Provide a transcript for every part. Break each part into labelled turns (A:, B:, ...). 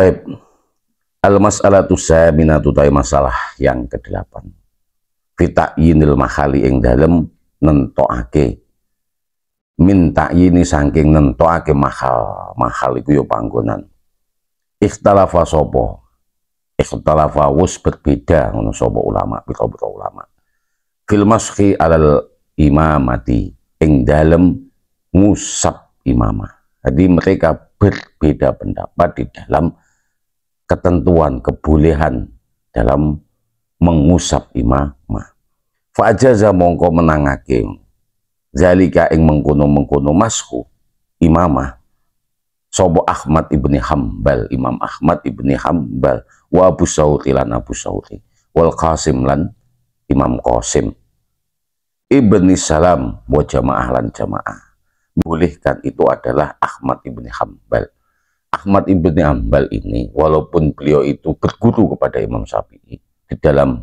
A: Baik, al-mas'alatu saminatu ta'i masalah yang ke-8. Fi ta'yinil mahali ing dalem nentokake min ta'yini saking nentokake mahal iku ya panggonan. Ikhtalafa sapa ikhtalafa wus berbeda ngono sapa ulama pira-pira ulama fil mashi alal imamati ing dalem ngusap imamah. Jadi mereka berbeda pendapat di dalam ketentuan kebolehan dalam mengusap imamah. Fa ajaza mongko menangake zalika ing mengkono-mengkono mashu imamah sapa Ahmad ibni Hambal, Imam Ahmad ibni Hambal, wa Abu Sauri lan Abu Sauri, wal Qasim lan Imam Qasim, ibni Salam wa jamaah lan jamaah. Bolehkan itu adalah Ahmad ibni Hambal. Ahmad ibni Hambal ini walaupun beliau itu berguru kepada Imam Syafi'i di dalam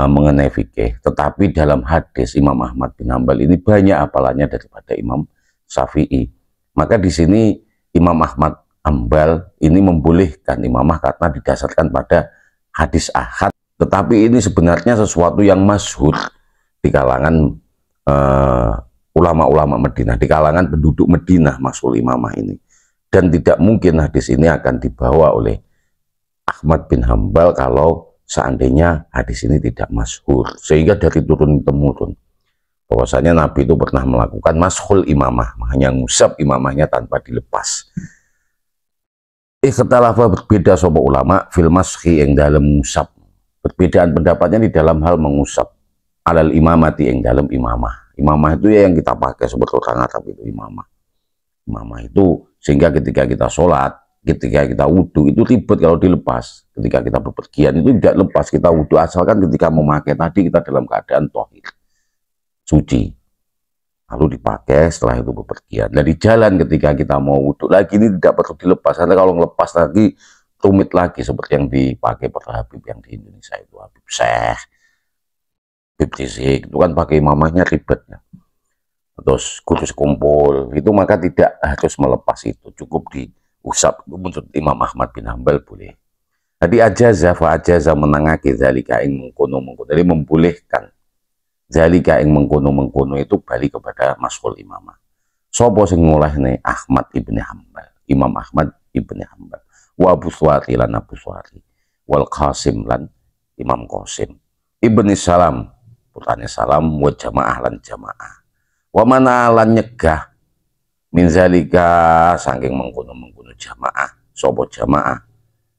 A: mengenai fikih, tetapi dalam hadis Imam Ahmad bin Hambal ini banyak hafalannya daripada Imam Syafi'i. Maka di sini Imam Ahmad Hambal ini membolehkan imamah karena didasarkan pada hadis ahad, tetapi ini sebenarnya sesuatu yang masyhur di kalangan ulama-ulama Madinah, di kalangan penduduk Madinah masul imamah ini, dan tidak mungkin hadis ini akan dibawa oleh Ahmad bin Hambal kalau seandainya hadis ini tidak masyhur, sehingga dari turun-temurun bahwasanya Nabi itu pernah melakukan mashul imamah, hanya ngusap imamahnya tanpa dilepas. Ikhtalafa berbeda sapa ulama fil mashi yang dalam ngusap. Perbedaan pendapatnya di dalam hal mengusap alal imamati yang dalam imamah. Imamah itu ya yang kita pakai seperti orang Arab itu imamah. Imamah itu sehingga ketika kita sholat, ketika kita wudhu itu ribet kalau dilepas. Ketika kita bepergian itu tidak lepas, kita wudhu asalkan ketika memakai tadi kita dalam keadaan tohir, suci, lalu dipakai setelah itu bepergian. Dan di jalan ketika kita mau wudhu lagi ini tidak perlu dilepas, karena kalau ngelepas lagi tumit lagi seperti yang dipakai para Habib yang di Indonesia itu, Habib Syekh, Habib Rizik, itu kan pakai imamahnya ribetnya, terus kudus kumpul itu, maka tidak harus melepas itu, cukup diusap. Menurut Imam Ahmad bin Hambal boleh. Jadi ajaza fa ajaza menangake zalika ing mengkono-mengkono, jadi membolehkan zalika ing mengkono-mengkono itu balik kepada mashul imamah. Sopo sing ngolehne Ahmad ibni Hambal, Imam Ahmad ibni Hambal, wa Abu Suwari lan Abu Suwari, wal Qasim lan Imam Qasim, ibni Salam putrane Salam, wa jamaah lan jamaah. Wa mana lan nyegah min zalika saking mengkono-mengkono jamaah, sopo jamaah.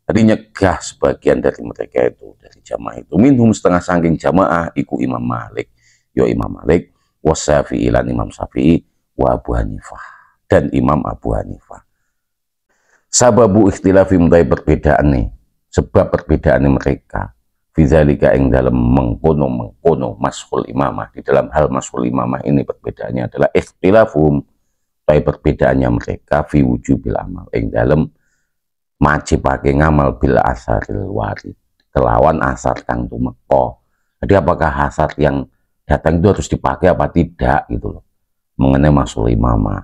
A: Jadi nyegah sebagian dari mereka itu, dari jamaah itu, minhum setengah saking jamaah iku Imam Malik, yo Imam Malik, wa Syafi'i lan Imam Syafi'i, wa Abu Hanifah dan Imam Abu Hanifah. Sababu ikhtilafi mutai perbedaan nih, sebab perbedaan mereka fizalika ing dalam mengkono mashul imamah, di dalam hal mashul imamah ini perbedaannya adalah ikhtilafum, mutai perbedaannya mereka fi wujubil amal ing dalam wajib pakai ngamal bil asaril warid, kelawan asar kang tumeka. Jadi apakah asar yang datang itu harus dipakai apa tidak gitu loh, mengenai mashul imamah.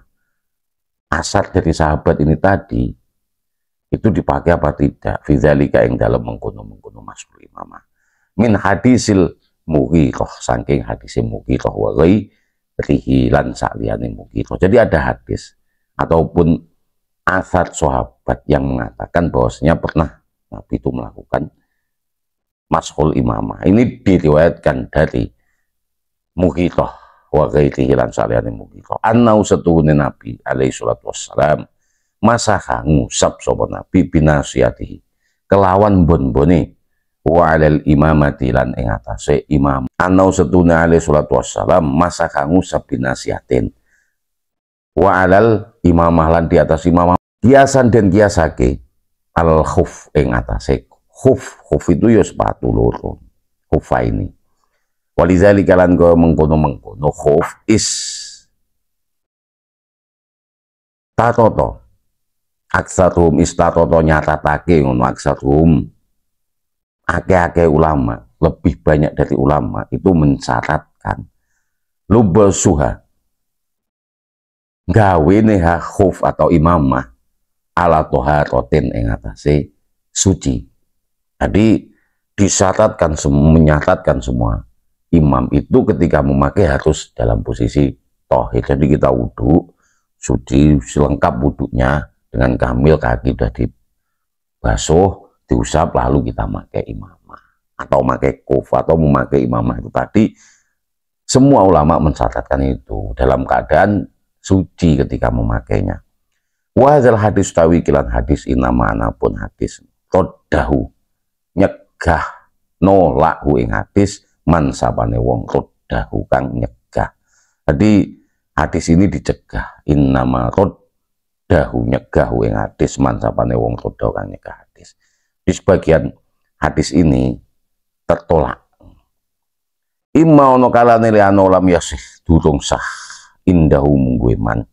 A: Asar dari sahabat ini tadi itu dipakai apa tidak, fidzalika yang dalam mengkono mashul imamah. Min hadisil Mughirah, saking hadisil Mughirah wa ghairihi lan saliyane Mughirah. Jadi ada hadis ataupun asar sahabat yang mengatakan bahwasanya pernah Nabi itu melakukan mashul imamah. Ini diriwayatkan dari Mughirah wa ghairihi lan saliyane Mughirah. Annau satuhune Nabi alaihi salatu wassalam masaha ngusap sapa Nabi binasiyatihi kelawan bon-bone wa alal imamati lan ing atase imam. Annau satuhune alaihi salatu wassalam masaha ngusap binasiyatin wa alal imamah lan di atas imamah, kiasan dan kiasake al khuf ing atase khuf. Khuf itu ya sepatu loro, khufa ini. Walizalika lan go mengkono khuf is tatoto aksarum istatoto nyatatake ngono, aksarum ake-ake ulama, lebih banyak dari ulama itu mensyaratkan lubasuha gawe neha khuf atau imamah ala toharotin ing atase suci. Jadi disyaratkan, menyaratkan semua imam itu ketika memakai harus dalam posisi tohir. Jadi kita wudhu suci selengkap wudhunya dengan kamil, kaki sudah dibasuh, diusap, lalu kita pakai imamah atau memakai kuf atau memakai imamah. Itu tadi semua ulama mensyaratkan itu dalam keadaan suci ketika memakainya. Wahazal hadis tawi kilan hadis inama anapun hadis rodahu nyegah nolak ing hadis man sapane wong rodahu kang nyegah. Jadi hadis ini dicegah, innama rodahu nyegah ing hadis man sapane wong rodahu kang nyegah hadis. Di sebagian hadis ini tertolak. Imma ono kalane liana lam yasih durung sah indahu munggu man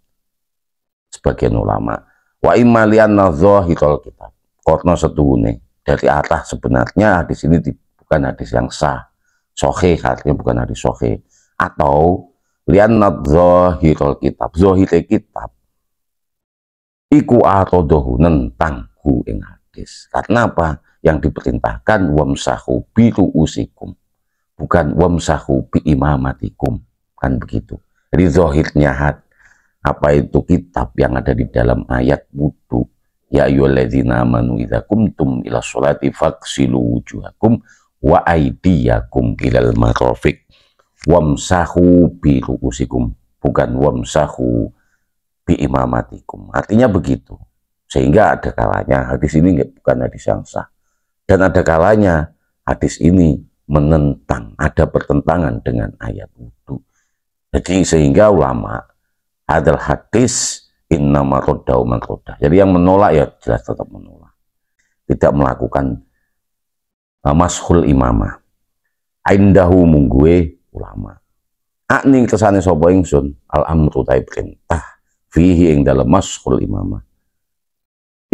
A: sebagian ulama, wa imma liana zahirul kitab karena setuhune dari atas sebenarnya hadis ini bukan hadis yang sah, sahih, artinya bukan hadis sahih, atau liana zahirul kitab, zahirul kitab iku atodohu nentang hu ing hadis. Karena apa? Yang diperintahkan wamsahu bi ruusikum, bukan wamsahu bi imamatikum, kan begitu. Jadi zahirnya apa itu kitab yang ada di dalam ayat wudu, ya ayyuhalladzina amanu idza qumtum ila sholati faghsilu wujuhakum wa aydiyakum ilal marafiq wamsahu bi ruusikum, bukan wamsahu bi imamatikum. Artinya begitu. Sehingga ada kalanya hadis ini bukan hadis yang sah, dan ada kalanya hadis ini menentang, ada pertentangan dengan ayat wudu. Jadi sehingga ulama adalah hadis innama roddau man roddah. Jadi yang menolak ya jelas tetap menolak, tidak melakukan mashul imamah indahu mungguwe ulama. Akning kesane sapa ingsun al amru ta perintah fihi ing dalam mashul imamah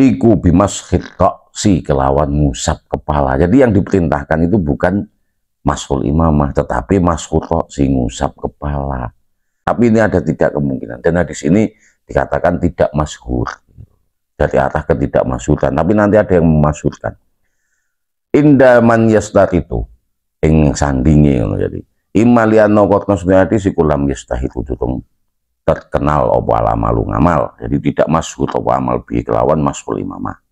A: iku bimashil si kelawan ngusap kepala. Jadi yang diperintahkan itu bukan mashul imamah tetapi mashul si ngusap kepala. Tapi ini ada tidak kemungkinan, dan hadis ini dikatakan tidak masyhur, dari atas ke tidak masyhuran, tapi nanti ada yang memasyhurkan. Indaman yastar itu ing sandingi, jadi imaliano kotno hadis ikulam yastahiku durung terkenal apa alamalu ngamal, jadi tidak masyhur apa amal bi kelawan masyhur imamah,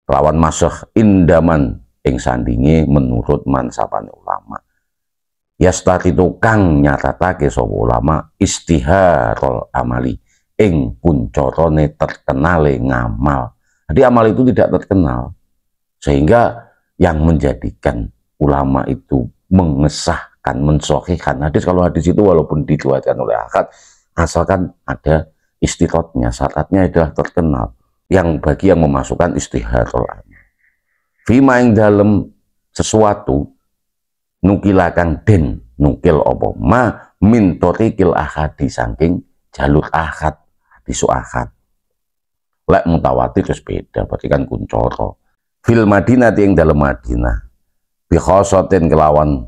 A: kelawan masyhur indaman ing sandingi menurut mansapane ulama. Yastar itu kang nyatatake sapa ulama istiharul amali ing kuncorone terkenale ngamal. Jadi amal itu tidak terkenal, sehingga yang menjadikan ulama itu mengesahkan, mensahihkan hadis. Kalau hadis itu walaupun diriwayatkan oleh ahad, asalkan ada istihadnya, syaratnya adalah terkenal, yang bagi yang memasukkan istiharul amal fima ing dalem sesuatu nukilakan den nukil opo ma min torikil ahadi saking jalur ahad, hadisu ahad lek mutawatir terus beda, berarti kan kuncoro fil Madinah yang dalam Madinah bikhosotin kelawan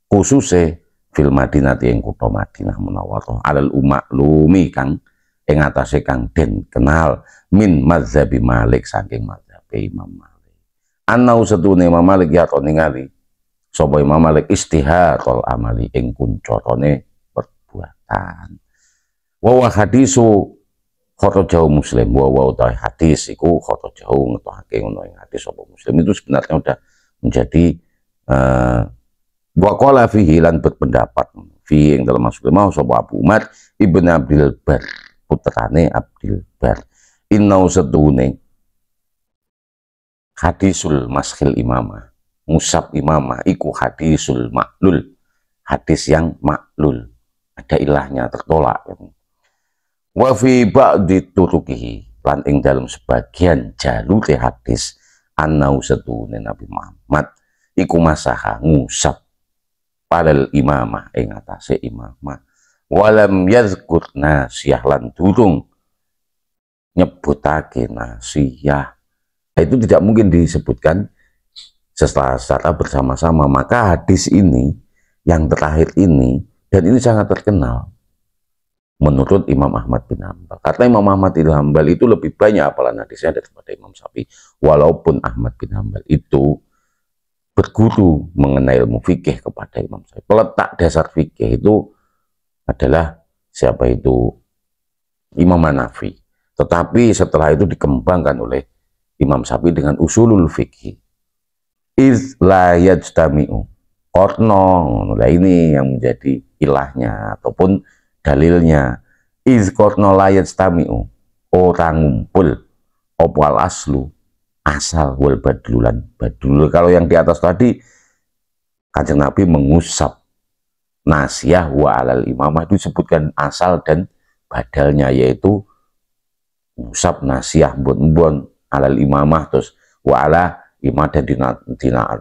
A: khususnya fil Madinah yang kutha Madinah munawwarah alal umaklumi kang ing atase kang den kenal min mazhabi Malik saking mazhab Imam Malik. Anau setune Imam Malik ya to ningali sapa Imam Malik istiharul amali ing kuncorone perbuatan. Wa hadisu khotojahu Muslim, wa utawi hadis iku khotojahu ngetokake ngono ing hadis sapa Muslim itu sebenarnya sudah menjadi wa qala fihi lan berpendapat fi ing dalam Muslim mau sapa Abu Umar Ibnu Abdul Bar, putrane Abdul Bar, innau setune hadisul maskhil imamah, ngusap imamah iku hadisul maklul, hadis yang maklul, ada ilahnya, tertolak. Wa fi ba'di turukihi lan ing dalam sebagian jalur hadis annau setune Nabi Muhammad iku masaha ngusap palal imamah ing atase imamah walam yazkur nasiyah lan durung nyebutake nasiyah. Itu tidak mungkin disebutkan secara bersama-sama. Maka hadis ini yang terakhir ini, dan ini sangat terkenal, menurut Imam Ahmad bin Hambal. Karena Imam Ahmad bin Hambal itu lebih banyak hafalan hadisnya daripada Imam Syafi'i. Walaupun Ahmad bin Hambal itu berguru mengenai ilmu fikih kepada Imam Syafi'i. Peletak dasar fikih itu adalah siapa itu? Imam Hanafi. Tetapi setelah itu dikembangkan oleh Imam Syafi'i dengan usulul fikih. Iz la yajtami'u. Korno, nah ini yang menjadi ilahnya ataupun dalilnya. Iz korno la yajtami'u. Orang ngumpul. Opal aslu. Asal wal badlulan. Badlul, kalau yang di atas tadi, Kanjeng Nabi mengusap nasiyah wa alal imamah, itu disebutkan asal dan badalnya, yaitu ngusap nasiyah bon alal imamah, terus wa ala imamah, dan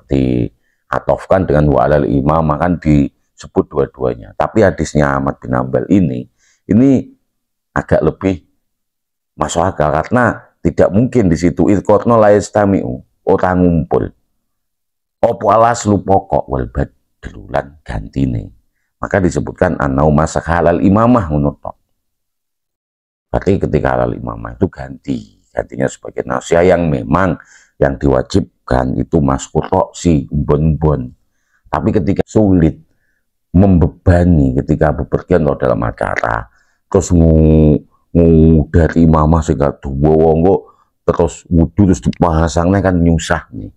A: diatofkan dengan wa alal imamah, kan disebut dua-duanya. Tapi hadisnya Ahmad bin Hambal ini agak lebih masuk akal, karena tidak mungkin di situ idqorno la yastami'u, orang ngumpul opo alas lu pokok wal badlulan gantine, maka disebutkan anau masak halal imamah menurut. Berarti ketika halal imamah itu gantinya sebagai nasihat yang memang yang diwajibkan itu maskutok si umbon-umbon. Tapi ketika sulit, membebani ketika bepergian atau dalam acara, terus dari imamah sehingga wonggo terus wudhu terus dipasangnya, kan nyusah nih.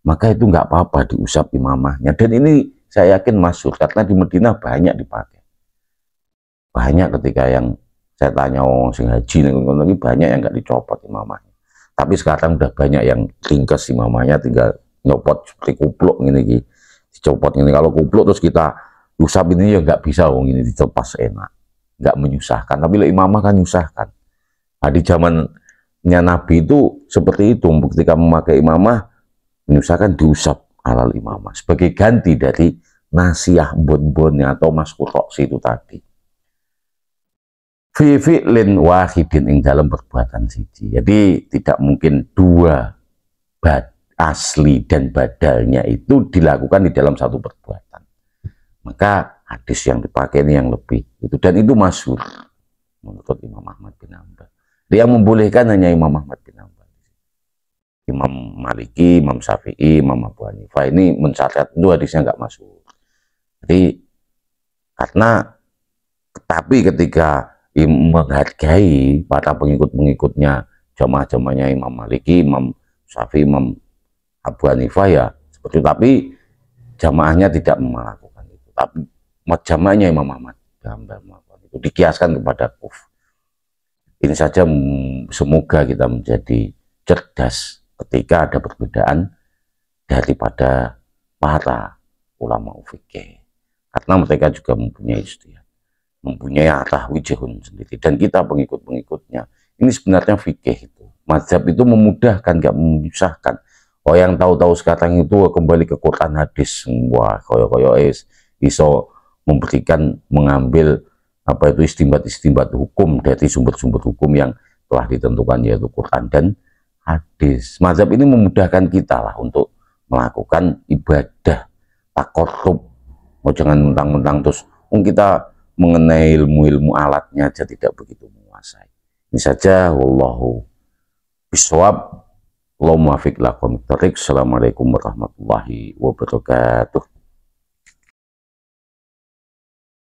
A: Maka itu nggak apa-apa diusap imamahnya. Dan ini saya yakin masyhur karena di Madinah banyak dipakai. Banyak ketika yang saya tanya sing haji nih, banyak yang nggak dicopot imamahnya. Tapi sekarang udah banyak yang ringkes imamahnya, tinggal nyopot seperti kupluk ini, dicopot ini. Kalau kupluk terus kita usap ini ya nggak bisa, ini dilepas enak, nggak menyusahkan. Tapi imamah kan menyusahkan. Nah, di zamannya Nabi itu seperti itu, ketika memakai imamah menyusahkan, diusap alal imamah sebagai ganti dari nasiyah bon-bonnya atau maskuroksi itu tadi. Fi fi'lin wahidin ing dalam perbuatan siji. Jadi tidak mungkin dua asli dan badalnya itu dilakukan di dalam satu perbuatan. Maka hadis yang dipakai ini yang lebih itu, dan itu masyhur menurut Imam Ahmad bin Hambal. Dia membolehkan hanya Imam Ahmad bin Hambal. Imam Maliki, Imam Syafi'i, Imam Abu Hanifah ini mencatat itu hadisnya nggak masuk. Jadi karena tapi ketika menghargai para pengikut-pengikutnya, jamaah-jamaahnya Imam Maliki, Imam Syafi'i, Imam Abu Hanifah ya seperti itu, tapi jamaahnya tidak melakukan itu. Tapi jamaahnya Imam Ahmad itu dikiaskan kepada kuf. Ini saja, semoga kita menjadi cerdas ketika ada perbedaan daripada para ulama fikih, karena mereka juga mempunyai ijtihad, mempunyai arah wijahun sendiri, dan kita pengikut-pengikutnya. Ini sebenarnya fikih itu, mazhab itu memudahkan, gak menyusahkan. Oh, yang tahu-tahu sekarang itu kembali ke Quran hadis, wah koyo-koyo iso memberikan, mengambil apa itu istimbat hukum dari sumber-sumber hukum yang telah ditentukan, yaitu Quran dan hadis. Mazhab ini memudahkan kita lah untuk melakukan ibadah takorub. Oh, jangan mentang-mentang terus kita mengenai ilmu-ilmu alatnya aja tidak begitu menguasai. Ini saja, wallahu bisawab. Assalamualaikum warahmatullahi wabarakatuh.